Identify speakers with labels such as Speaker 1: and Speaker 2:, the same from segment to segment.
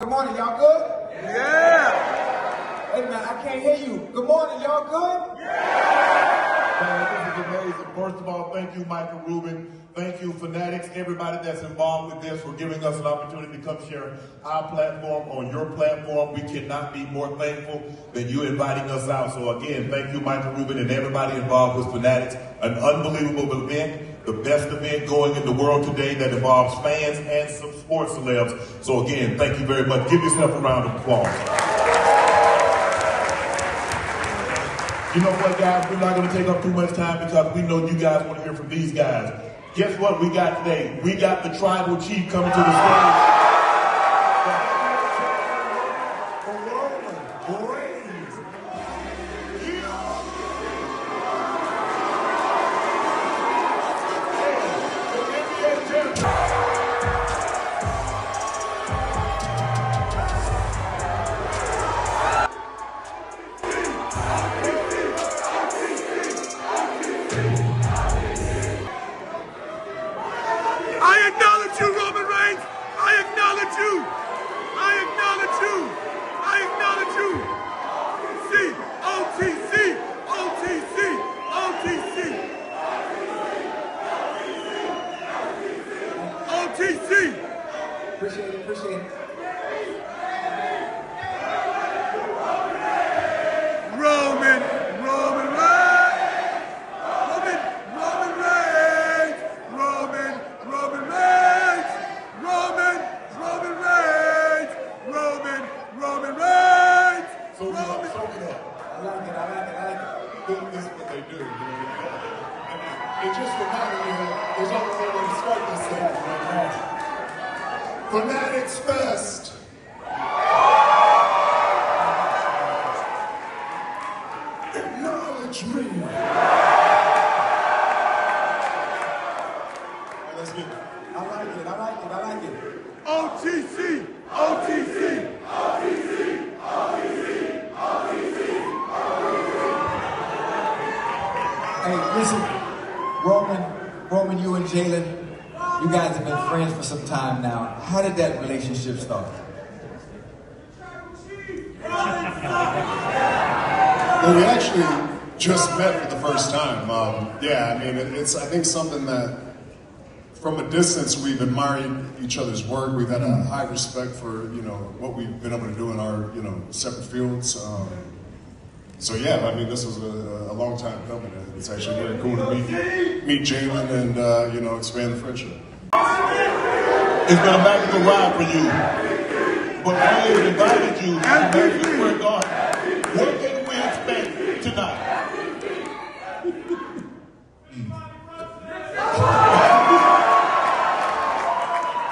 Speaker 1: Good morning, y'all good?
Speaker 2: Yeah!
Speaker 1: Wait a minute, I can't hear you. Good morning, y'all good?
Speaker 2: Yeah!
Speaker 3: Man, this is amazing. First of all, thank you, Michael Rubin. Thank you, Fanatics, everybody that's involved with this for giving us an opportunity to come share our platform on your platform. We cannot be more thankful than you inviting us out. So again, thank you, Michael Rubin, and everybody involved with Fanatics. An unbelievable event, the best event going in the world today that involves fans and some sports celebs. So again, thank you very much. Give yourself a round of applause. You know what, guys? We're not going to take up too much time because we know you guys want to hear from these guys. Guess what we got today? We got the tribal chief coming to the stage.
Speaker 2: I acknowledge you, Roman Reigns. I acknowledge you. I acknowledge you. I acknowledge you. C-O-T-C. O-T-C. O-T-C. O-T-C.
Speaker 1: Appreciate it, appreciate it.
Speaker 2: Roman Reigns. Roman Reigns. Roman Reigns.
Speaker 3: So we up.
Speaker 1: I like it.
Speaker 3: This is what they do. And it just reminded me that there's only one way to start this thing. Fanatics Fest. Acknowledgment. Let's get it.
Speaker 1: I like it.
Speaker 2: OTC. OTC. OTC. OTC.
Speaker 1: Hey, listen, Roman, you and Jaylen, you guys have been friends for some time now. How did that relationship start?
Speaker 4: Well, we actually just met for the first time. Yeah, I mean, it's I think something that from a distance we've admired each other's work. We've had a high respect for what we've been able to do in our separate fields. So yeah, I mean, this was a long time coming. It's actually very cool to meet Jaylen and expand the friendship.
Speaker 3: It's been a magical ride for you. But Ray invited you to Madison Square Garden. What can we expect tonight?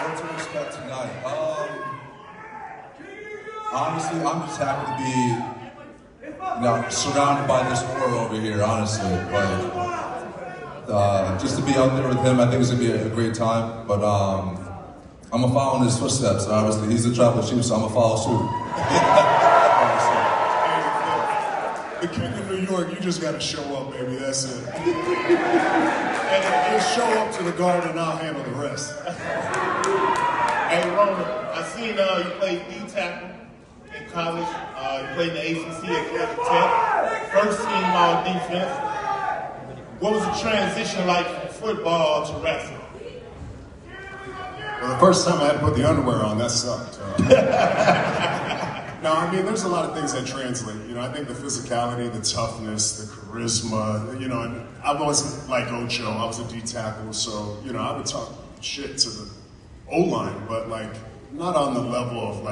Speaker 5: What to expect tonight? Honestly, I'm just happy to be surrounded by this aura over here, honestly. Just to be out there with him, I think it's going to be a great time. But I'm going to follow in his footsteps. Obviously, he's the tribal chief, so I'm going to follow suit.
Speaker 4: The king of New York, you just got to show up, baby. That's it. And you show up to the garden, and I'll handle the rest.
Speaker 6: Hey, Roman, I seen you played D tackle in college. You played in the ACC at Georgia Tech. First team on defense. What was the transition like from football to wrestling?
Speaker 4: Well, the first time I had to put the underwear on, that sucked. No, I mean, there's a lot of things that translate. I think the physicality, the toughness, the charisma, and I've always liked Ocho. I was a D tackle, so, I would talk shit to the O-line, but, not on the level of,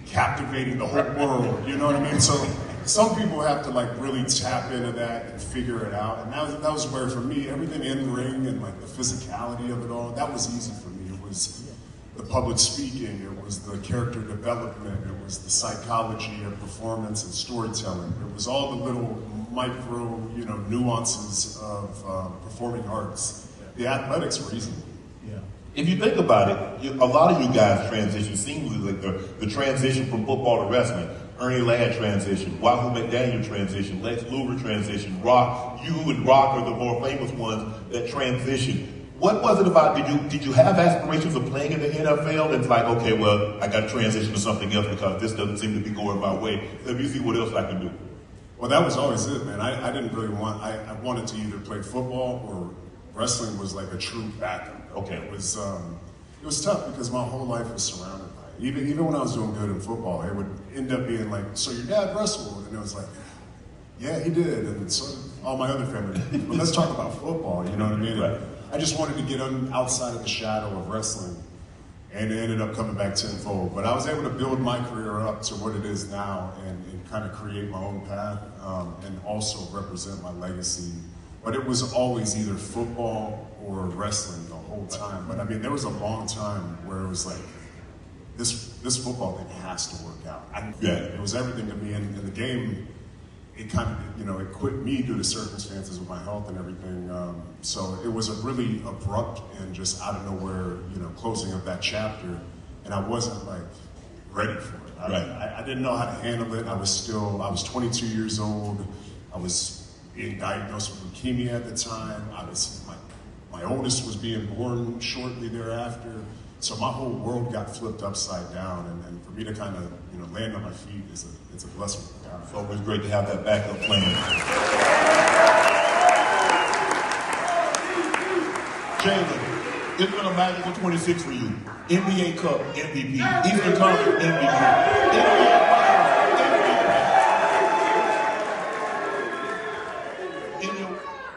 Speaker 4: captivating the whole world, you know what I mean? So some people have to, really tap into that and figure it out, and that was where, for me, everything in the ring and, the physicality of it all, that was easy for me. It was the public speaking, it was the character development, it was the psychology of performance and storytelling. It was all the little micro, nuances of performing arts. The athletics were easy.
Speaker 3: Yeah. If you think about it, a lot of you guys transition seamlessly. The transition from football to wrestling. Ernie Ladd transition, Wahoo McDaniel transition, Lex Luger transition, Rock, you and Rock are the more famous ones that transition. What was it about? Did you have aspirations of playing in the NFL? And it's like, okay, well, I got to transition to something else because this doesn't seem to be going my way. Let me see what else I can do.
Speaker 4: Well, that was always it, man. I didn't really want. I wanted to either play football or wrestling was like a true backup.
Speaker 3: Okay.
Speaker 4: It was tough because my whole life was surrounded by it. Even when I was doing good in football, it would end up being like, so your dad wrestled, and it was like, yeah, he did, and so did all my other family. But let's talk about football. You know what I mean?
Speaker 3: Right.
Speaker 4: I just wanted to get outside of the shadow of wrestling, and it ended up coming back tenfold. But I was able to build my career up to what it is now and kind of create my own path and also represent my legacy. But it was always either football or wrestling the whole time. But I mean, there was a long time where it was like, this football thing has to work out. It was everything to me, and the game, it kind of, it quit me due to circumstances with my health and everything. So it was a really abrupt and just out of nowhere, closing of that chapter. And I wasn't like ready for it. I didn't know how to handle it. I was 22 years old. I was being diagnosed with leukemia at the time. My oldest was being born shortly thereafter. So my whole world got flipped upside down, and for me to kind of, land on my feet it's a blessing from God.
Speaker 3: It's always great to have that backup plan. Jaylen, it's been a magical 26 for you. NBA Cup MVP, Eastern Conference MVP,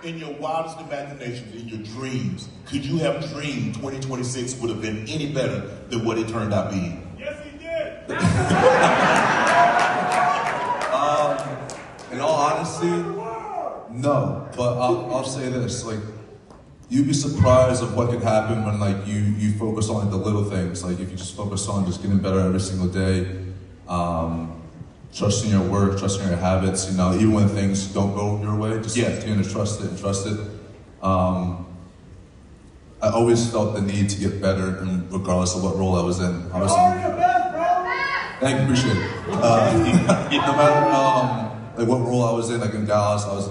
Speaker 3: In your wildest imaginations, in your dreams, could you have dreamed 2026 would have been any better than what it turned out being?
Speaker 2: Yes, he did.
Speaker 5: In all honesty, no. But I'll say this: like, you'd be surprised of what could happen when you focus on the little things. Like if you just focus on just getting better every single day, trusting your work, trusting your habits. Even when things don't go your way, just continue to trust it and trust it. I always felt the need to get better, and regardless of what role I was in. Thank you, appreciate it. No matter what role I was in, like in Dallas, I was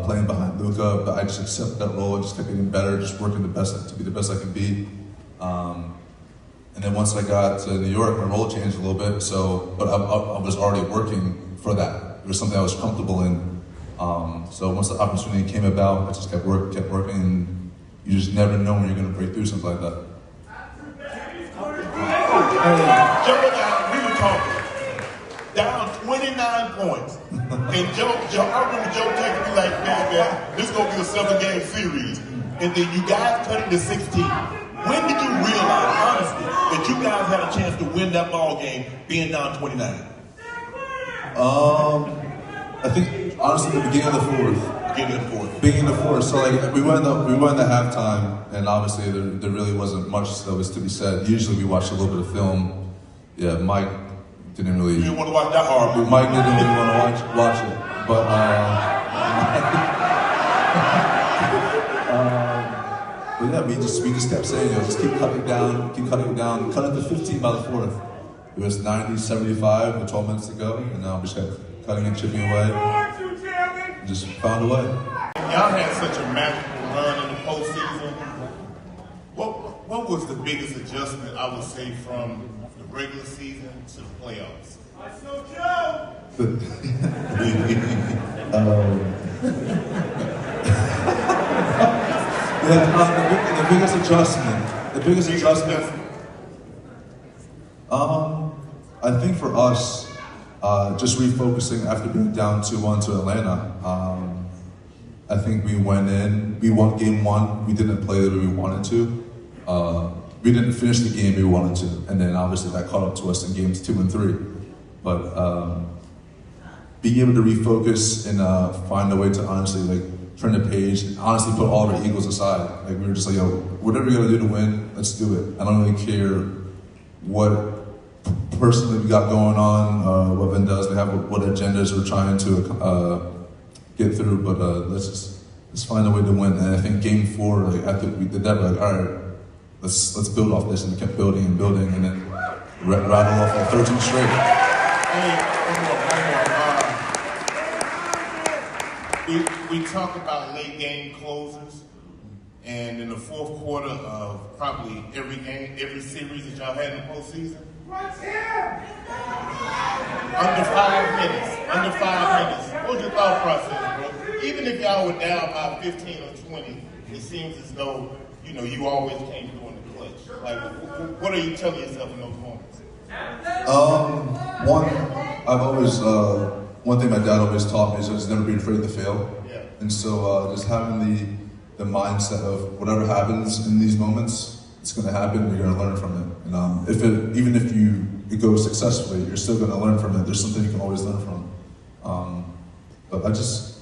Speaker 5: playing behind Luka, but I just accepted that role and just kept getting better, just working to be the best I can be. And then once I got to New York, my role changed a little bit. But I was already working for that. It was something I was comfortable in. So once the opportunity came about, I just kept working, and you just never know when you're going to break through something like that.
Speaker 3: Joe and we were talking. Down 29 points. And Joe, I remember Joe texting me like, man, this is going to be a 7-game series. And then you guys cut it to 16. When did you realize, honestly, that you guys had a chance to win that ball game being down 29?
Speaker 5: I think, honestly, the beginning of the fourth. Beginning of the fourth. So we went into halftime, and obviously there really wasn't much that was to be said. Usually we watched a little bit of film. Yeah, Mike didn't really.
Speaker 3: You didn't want to watch that horror movie.
Speaker 5: Mike didn't really want to watch it, but yeah, we just kept saying, just keep cutting it down. Cut it to 15 by the fourth. It was 90-75 with 12 minutes to go, and now we just kept cutting and chipping away. And just found a way.
Speaker 6: Y'all had such a magical run in the postseason. What was the biggest adjustment, I would say, from the regular season to the playoffs?
Speaker 5: The biggest adjustment. I think for us, just refocusing after being down 2-1 to Atlanta. I think we went in, we won game 1, we didn't play the way we wanted to. We didn't finish the game we wanted to, and then obviously that caught up to us in games 2 and 3. But being able to refocus and find a way to honestly turn the page and honestly put all of our egos aside. We were just whatever we gotta do to win, let's do it. I don't really care what personally we got going on, what vendors we have, what agendas we're trying to get through, but let's find a way to win. And I think game 4, after we did that, all right, let's build off this, and we kept building and building, and then rattle off 13 straight.
Speaker 6: We talk about late game closers, And in the fourth quarter of probably every game, every series that y'all had in the postseason, under 5 minutes. What was your thought process, bro? Even if y'all were down by 15 or 20, it seems as though, you always came through in the clutch. Like, what are you telling yourself in those moments?
Speaker 5: One thing my dad always taught me is just never be afraid to fail.
Speaker 6: Yeah.
Speaker 5: And so just having the mindset of whatever happens in these moments, it's going to happen. You're going to learn from it. And even if it goes successfully, you're still going to learn from it. There's something you can always learn from. But I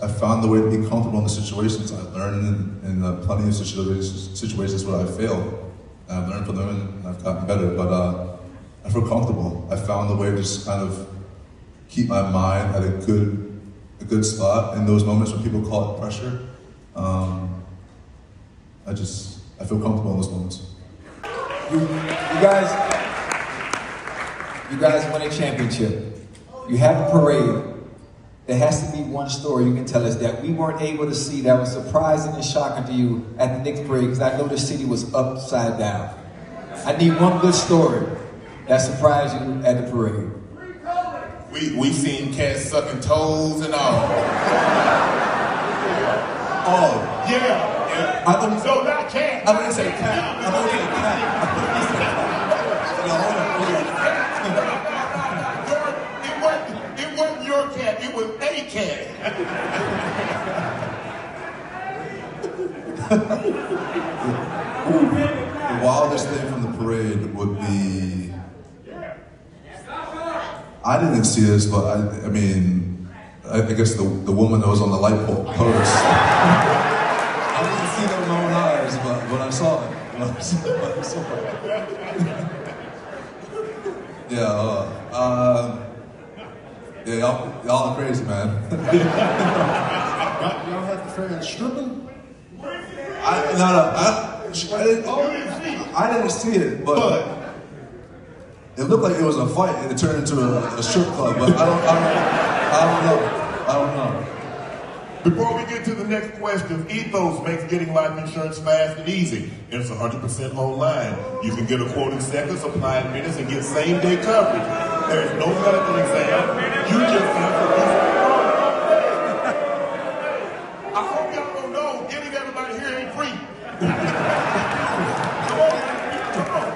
Speaker 5: found the way to be comfortable in the situations. I learned in plenty of situations where I failed, and I've learned from them and I've gotten better. But I feel comfortable. I found the way to just kind of keep my mind at a good spot in those moments when people call it pressure. I feel comfortable in those moments.
Speaker 1: You guys win a championship. You have a parade. There has to be one story you can tell us that we weren't able to see that was surprising and shocking to you at the Knicks parade, because I know the city was upside down. I need one good story that surprised you at the parade.
Speaker 6: We seen cats sucking toes and all.
Speaker 5: Oh,
Speaker 6: Yeah.
Speaker 5: I thought
Speaker 6: So not cat.
Speaker 5: I'm gonna say cat. I'm gonna say cat.
Speaker 6: It wasn't your cat, it was a cat.
Speaker 5: The wildest thing from the parade would be, I didn't see this, but I guess the woman that was on the light pole post. I didn't see that with my own eyes, but when I saw it, y'all are crazy, man.
Speaker 4: Y'all had the fans stripping?
Speaker 5: I didn't see it, but it looked like it was a fight and it turned into a strip club. But I don't know.
Speaker 3: Before we get to the next question, Ethos makes getting life insurance fast and easy. It's 100% online. You can get a quote in seconds, apply in minutes, and get same-day coverage. There's no medical exam. You just answer this. I hope y'all don't know, getting everybody here ain't free. Come on.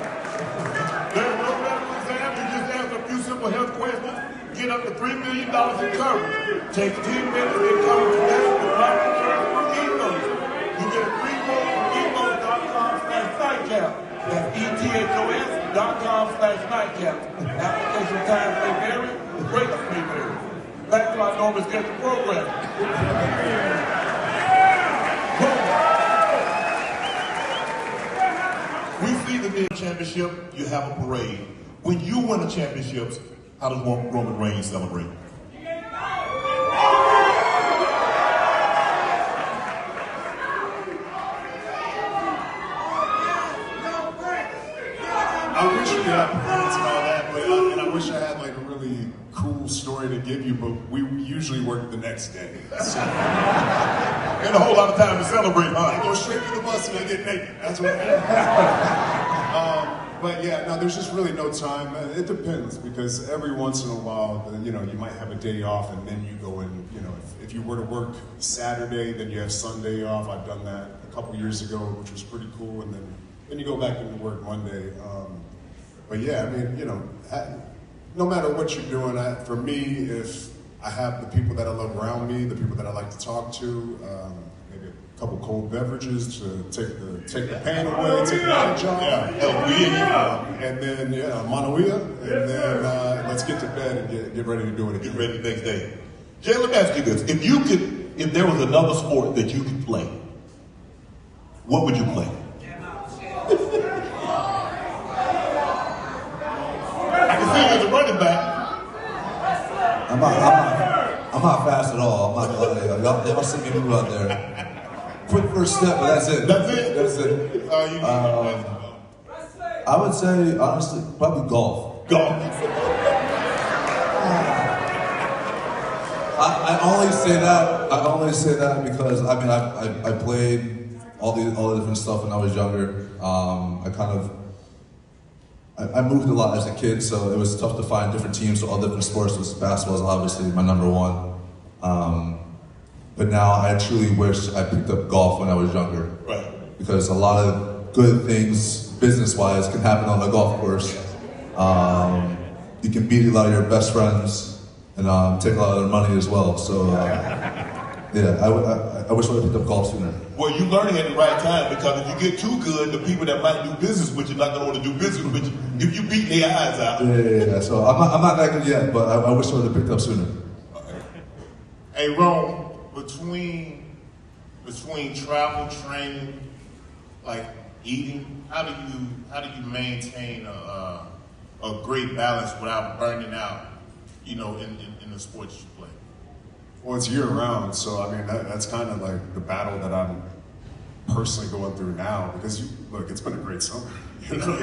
Speaker 3: There's no medical exam. You just answer a few simple health questions. Get up to $3 million in coverage. Takes 10 minutes to cover today with life insurance from Ethos. You get a free quote from ethos.com/nightcap. That's ethos.com/nightcap. Application times may vary, rates may vary. Back to our normal scheduled program. We see the big championship, you have a parade. When you win the championships, how does Roman Reigns celebrate?
Speaker 4: I wish we had parades and all that, and I wish I had like a really cool story to give you, but we usually work the next day. So.
Speaker 3: And a whole lot of time to celebrate, huh?
Speaker 4: I go straight to the bus and I get naked. That's what happens. But yeah, no, there's just really no time. It depends, because every once in a while, you might have a day off and then you go in, if you were to work Saturday, then you have Sunday off. I've done that a couple years ago, which was pretty cool. And then you go back into work Monday. But yeah, no matter what you're doing, for me, if I have the people that I love around me, the people that I like to talk to, maybe a couple cold beverages to take the pain away, take the edge off. And then, Manuia, and then let's get to bed and get ready to do it again.
Speaker 3: Get ready the next day. Jay, let me ask you this. If there was another sport that you could play, what would you play? I can see you as a running back.
Speaker 5: I'm not fast at all. I'm not gonna lie to y'all see me move out there. Quick first step, but that's it.
Speaker 3: That's it?
Speaker 5: That's it. I would say, honestly, probably golf.
Speaker 3: Golf.
Speaker 5: I only say that because I played all the different stuff when I was younger. I moved a lot as a kid, so it was tough to find different teams for all different sports. Basketball is obviously my number one. But now I truly wish I picked up golf when I was younger.
Speaker 3: Right.
Speaker 5: Because a lot of good things, business-wise, can happen on the golf course. You can beat a lot of your best friends and take a lot of their money as well. So, yeah, I wish I would have picked up golf sooner.
Speaker 3: Well, you're learning at the right time, because if you get too good, the people that might do business with you are not going to want to do business with you if you beat their eyes out.
Speaker 5: Yeah. So I'm not that good yet, but I wish I would have picked up sooner.
Speaker 6: Hey, Rome, between travel, training, like eating, how do you maintain a great balance without burning out, in the sports you play?
Speaker 4: Well, it's year round, so I mean that's kind of like the battle that I'm personally going through now, because look, it's been a great summer. We're trying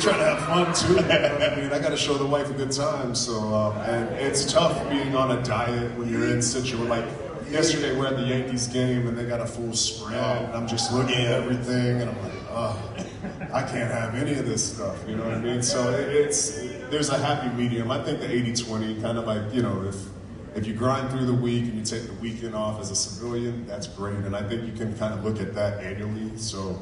Speaker 4: to have fun too. I mean, I got to show the wife a good time. So, and it's tough being on a diet when you're in situation. Like yesterday, we're at the Yankees game and they got a full spread, and I'm just looking at everything, and I'm like, oh, I can't have any of this stuff. You know what I mean? So there's a happy medium. I think the 80-20, kind of like, if you grind through the week and you take the weekend off as a civilian, that's great. And I think you can kind of look at that annually. So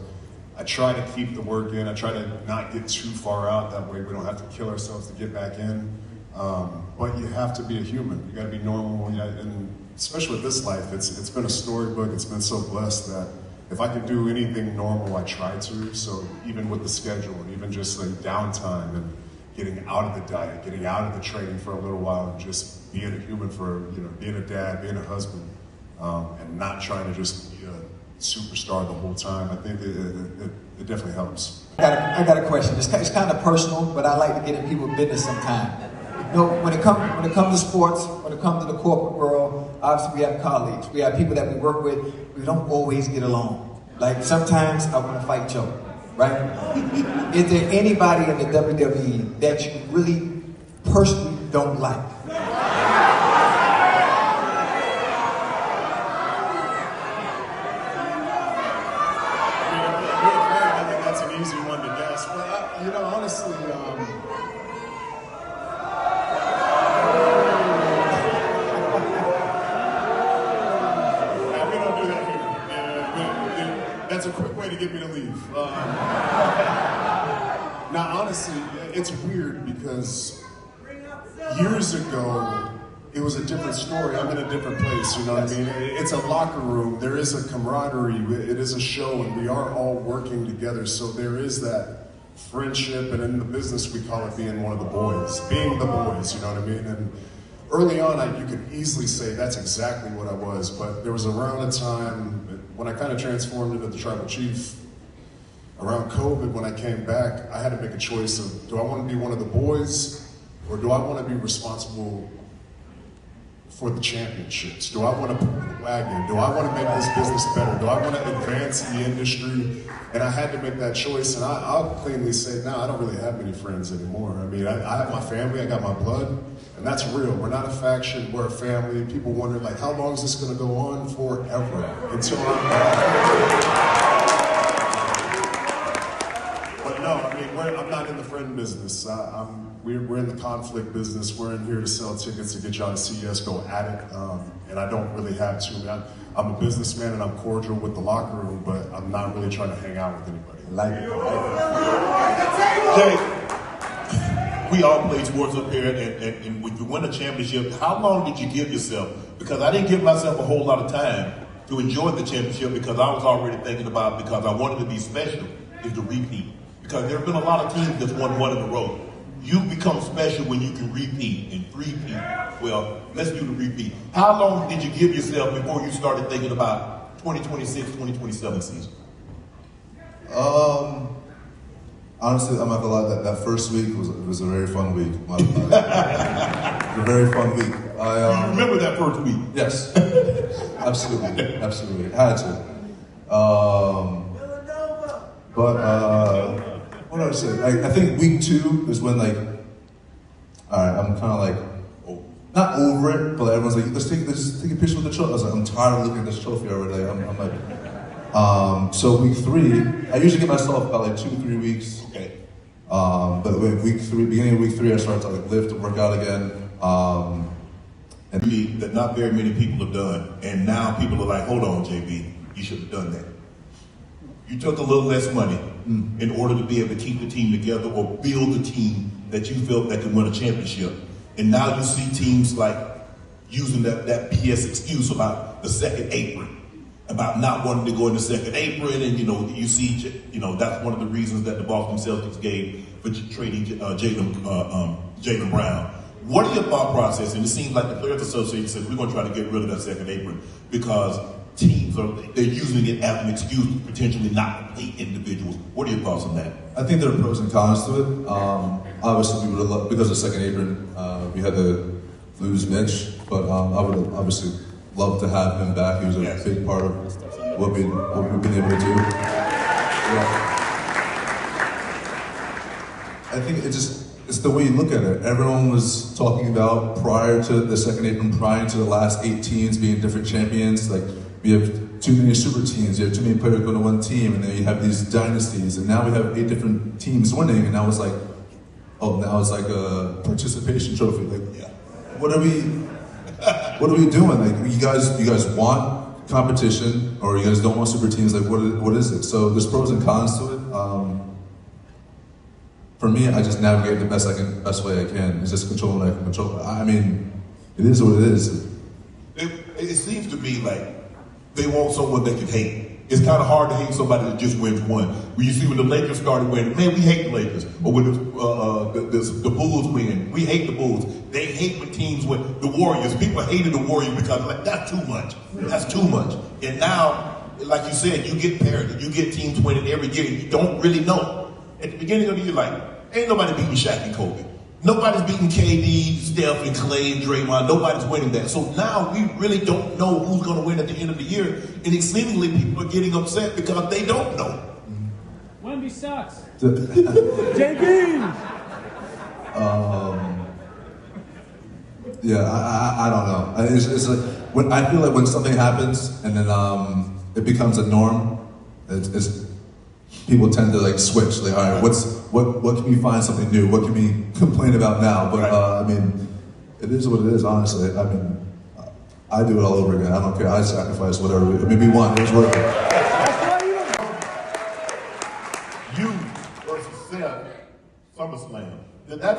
Speaker 4: I try to keep the work in. I try to not get too far out. That way we don't have to kill ourselves to get back in. But you have to be a human. You got to be normal. And especially with this life, it's been a storybook. It's been so blessed that if I can do anything normal, I try to. So even with the schedule, and even just like downtime and getting out of the diet, getting out of the training for a little while, and just being a human for, being a dad, being a husband, and not trying to just be a superstar the whole time. I think it definitely helps.
Speaker 1: I got a question. It's kind of personal, but I like to get in people's business sometimes. When it comes to sports, when it comes to the corporate world, obviously we have colleagues, we have people that we work with. We don't always get along. Like sometimes I want to fight Joe, right? Is there anybody in the WWE that you really personally don't like?
Speaker 4: That's an easy one to guess. But honestly, we don't do that here. That's a quick way to get me to leave. Now, honestly, it's weird because years ago, it was a different story. I'm in a different place, you know what I mean? It's a locker room. There is a camaraderie. It is a show, and we are all working together. So there is that friendship, and in the business, we call it being one of the boys. Being the boys, you know what I mean? And early on, you could easily say that's exactly what I was, but there was around a time when I kind of transformed into the tribal chief. Around COVID, when I came back, I had to make a choice of, do I want to be one of the boys, or do I want to be responsible for the championships? Do I want to pull the wagon? Do I want to make this business better? Do I want to advance the industry? And I had to make that choice, and I'll cleanly say, now I don't really have many friends anymore. I mean, I have my family, I got my blood, and that's real. We're not a faction, we're a family. People wonder, like, how long is this going to go on? Forever, until I'm back. But no, I mean, I'm not in the friend business. We're in the conflict business. We're in here to sell tickets to get y'all to see us go at it. And I don't really have to. I'm a businessman and I'm cordial with the locker room, but I'm not really trying to hang out with anybody.
Speaker 3: Jay, we all play sports up here, and when you win a championship, how long did you give yourself? Because I didn't give myself a whole lot of time to enjoy the championship, because I was already thinking about, because I wanted to be special, is to repeat. Because there have been a lot of teams that's won one in a row. You become special when you can repeat and repeat. Well, let's do the repeat. How long did you give yourself before you started thinking about 2026, 2027 season?
Speaker 5: Honestly, I'm not gonna lie, that first week was a very fun week. A very fun week.
Speaker 3: You remember that first week?
Speaker 5: Yes, absolutely, had to. What did I say? I think week 2 is when, like, all right, I'm kind of like, not over it, but everyone's like, let's take a picture with the trophy. I was like, I'm tired of looking at this trophy already. I'm like, So week 3, I usually give myself about like 2-3 weeks.
Speaker 3: Okay.
Speaker 5: But week 3, beginning of week 3, I start to like lift and work out again. And
Speaker 3: That not very many people have done, and now people are like, hold on, JB, you should have done that. You took a little less money in order to be able to keep the team together or build a team that you felt that could win a championship. And now you see teams like using that BS excuse about the second apron, about not wanting to go in the second apron, and you see, that's one of the reasons that the Boston Celtics gave for trading Jaylen Brown. What are your thought process? And it seems like the Players Association said we're going to try to get rid of that second apron because teams they're using it as an excuse to potentially not to play individuals. What are your thoughts on that?
Speaker 5: I think there are pros and cons to it. Obviously, we would have loved, because of second apron, we had to lose Mitch, but I would have obviously loved to have him back. He was a big part of what we've been able to do. Yeah. I think it's the way you look at it. Everyone was talking about prior to the second apron, prior to the last 8 teams being different champions. Like, we have too many super teams, you have too many players going to one team, and then you have these dynasties, and now we have 8 different teams winning, and now it's like, oh, now it's like a participation trophy. Like, what are we doing? Like, you guys want competition, or you guys don't want super teams? Like, what is it? So there's pros and cons to it. For me, I just navigate the best way I can. It's just controlling what I can control. I mean, it is what it is.
Speaker 3: It seems to me like they want someone they can hate. It's kind of hard to hate somebody that just wins one. When you see when the Lakers started winning, man, we hate the Lakers. Or when the Bulls win, we hate the Bulls. They hate when teams win. The Warriors, people hated the Warriors because like, that's too much. That's too much. And now, like you said, you get parity. You get teams winning every year. You don't really know. At the beginning of the year, like, ain't nobody beating Shaq and Kobe. Nobody's beating KD, Steph, and Clay, and Draymond. Nobody's winning that. So now we really don't know who's going to win at the end of the year. And seemingly people are getting upset because they don't know.
Speaker 7: Wemby sucks.
Speaker 5: JB! Yeah, I don't know. It's like, I feel like when something happens and then it becomes a norm, people tend to like switch. Like, all right, what can we find something new? What can we complain about now? But I mean, it is what it is. Honestly, I mean, I do it all over again. I don't care. I sacrifice whatever. Maybe one. It's worth it.
Speaker 3: You versus Seth, SummerSlam. Does that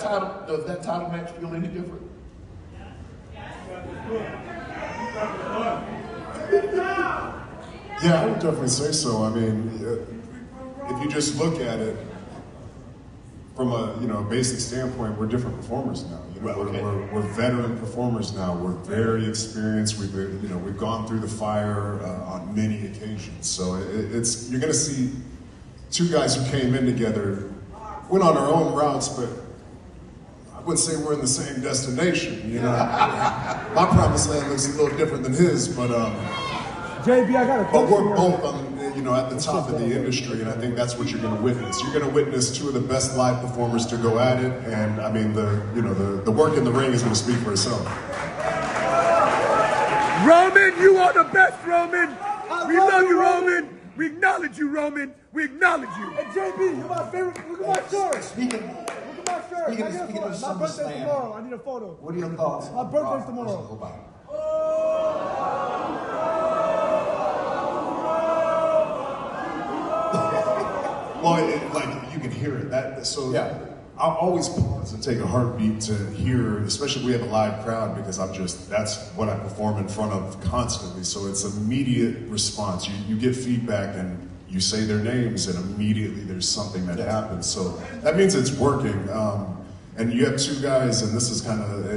Speaker 3: title match feel any different?
Speaker 4: Yeah, I would definitely say so. I mean, if you just look at it from a basic standpoint, we're different performers now. We're veteran performers now. We're very experienced. We've gone through the fire on many occasions. So you're going to see 2 guys who came in together, went on our own routes, but I wouldn't say we're in the same destination. My promised land looks a little different than his, but
Speaker 8: JB, I got a question.
Speaker 4: But we're both on, at the top of the industry, and I think that's what you're going to witness. You're going to witness 2 of the best live performers to go at it, and I mean the work in the ring is going to speak for itself.
Speaker 2: Roman, you are the best, Roman. We love you, Roman. We acknowledge you, Roman. We acknowledge you.
Speaker 8: Hey, JB, you're my favorite. Look at my shirt.
Speaker 1: Speaking
Speaker 8: Look at my shirt.
Speaker 1: of
Speaker 8: My birthday's
Speaker 1: SummerSlam,
Speaker 8: tomorrow. I need a photo.
Speaker 1: what are your thoughts?
Speaker 8: My birthday's tomorrow.
Speaker 4: Well, you can hear it. I'll always pause and take a heartbeat to hear, especially if we have a live crowd, because that's what I perform in front of constantly. So it's immediate response. You get feedback and you say their names and immediately there's something that happens. So that means it's working. And you have 2 guys, and this is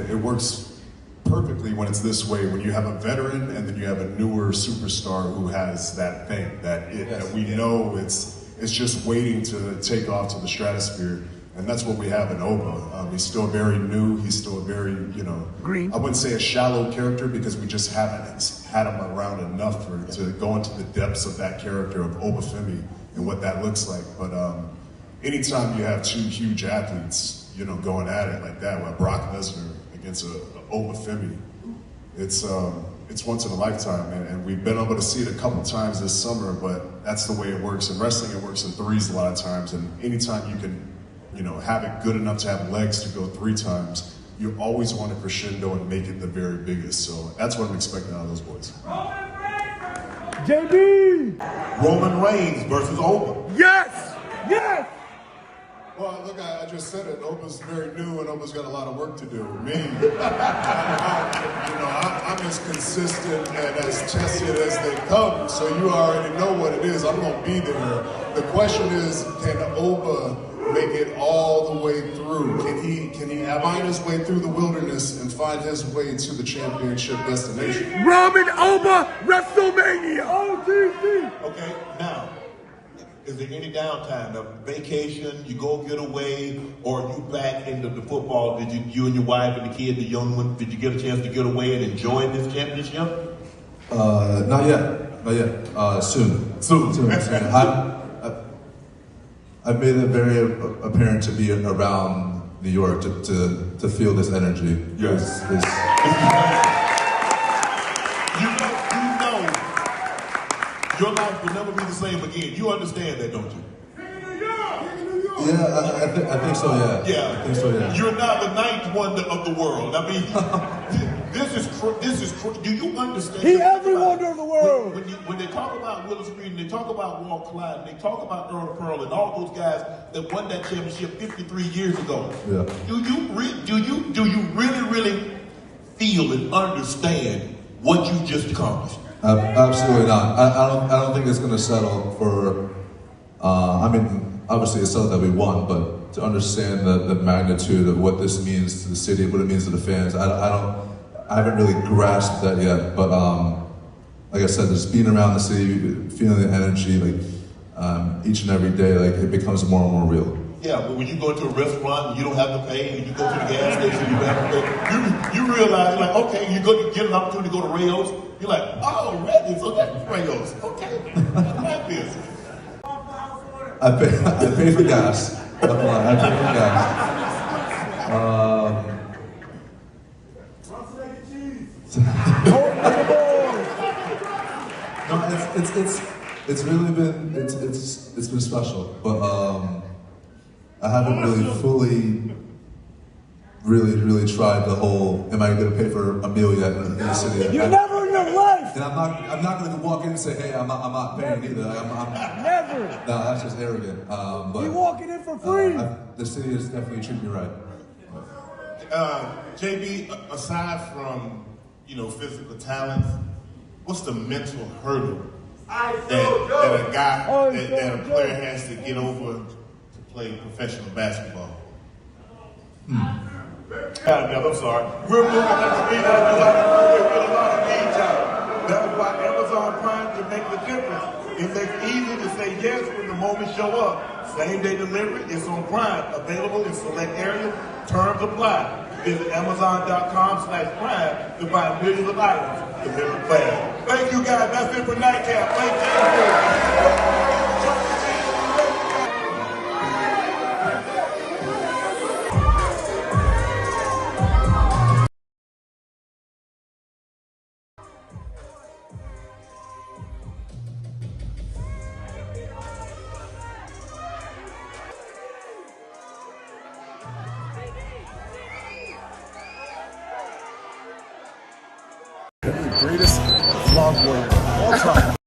Speaker 4: it works perfectly when it's this way, when you have a veteran and then you have a newer superstar who has that thing, that we know it's just waiting to take off to the stratosphere. And that's what we have in Oba. He's still very new. He's still very, green. I wouldn't say a shallow character because we just haven't had him around enough to go into the depths of that character of Oba Femi and what that looks like. But anytime you have 2 huge athletes, going at it like that, with Brock Lesnar against a Oba Femi, it's once in a lifetime, and we've been able to see it a couple times this summer, but that's the way it works. In wrestling, it works in threes a lot of times, and anytime you can, have it good enough to have legs to go 3 times, you always want to crescendo and make it the very biggest. So that's what I'm expecting out of those boys.
Speaker 8: JB!
Speaker 3: Roman Reigns versus Oba.
Speaker 2: Yes!
Speaker 8: Yes!
Speaker 4: Well, look, I just said it. Oba's very new, and Oba's got a lot of work to do. Me, I'm as consistent and as tested as they come. So you already know what it is. I'm gonna be there. The question is, can Oba make it all the way through? Can he find his way through the wilderness and find his way to the championship destination?
Speaker 2: Roman Oba WrestleMania!
Speaker 8: OTC!
Speaker 3: Okay, now, is there any downtime? A vacation, you go get away, or you back into the football? Did you and your wife and the kid, the young one, did you get a chance to get away and enjoy this championship?
Speaker 5: Not yet. Soon. I've made it very apparent to be around New York to feel this energy.
Speaker 3: Yes. Your life will never be the same again. You understand that, don't you?
Speaker 5: Yeah, I think so. Yeah.
Speaker 3: Yeah.
Speaker 5: I think so. Yeah.
Speaker 3: You're now the 9th wonder of the world. I mean, this is. Do you understand?
Speaker 8: He every wonder of the world.
Speaker 3: When they talk about Willis Reed, and they talk about Walt Clyde, and they talk about Earl Pearl, and all those guys that won that championship 53 years ago.
Speaker 5: Yeah.
Speaker 3: Do you really feel and understand what you just accomplished?
Speaker 5: Absolutely not. I don't think it's going to settle for. Obviously it's settled that we won, but to understand the magnitude of what this means to the city, what it means to the fans, I haven't really grasped that yet. But like I said, just being around the city, feeling the energy, each and every day, it becomes more and more real.
Speaker 3: Yeah, but when you go to a restaurant and you don't have to pay, and you go to the gas station, you don't have to pay, you realize, okay, you get an opportunity to go to Rayo's, you're like, oh, Reddy's, okay, Rayo's, okay, I like this.
Speaker 5: I pay for gas. I pay for gas. It's really been it's been special, but I haven't really tried the whole. Am I going to pay for a meal yet in the city?
Speaker 8: You never in your life!
Speaker 5: And I'm not going to walk in and say, hey, I'm not paying either.
Speaker 8: Never!
Speaker 5: No, that's just arrogant. But
Speaker 8: You walking in for free!
Speaker 5: the city is definitely treating me right.
Speaker 6: JB, aside from physical talents, what's the mental hurdle that a guy that a player has to get over to play professional basketball?
Speaker 3: I'm sorry. We're moving at the speed of the light. With a lot of game time. That's why Amazon Prime can make the difference. It makes it easy to say yes when the moment show up. Same day delivery is on Prime. Available in select areas. Terms apply. Visit Amazon.com/Prime to buy millions of items delivered fast. Thank you guys. That's it for Nightcap. Thank you.
Speaker 9: Greatest vlog world of all time.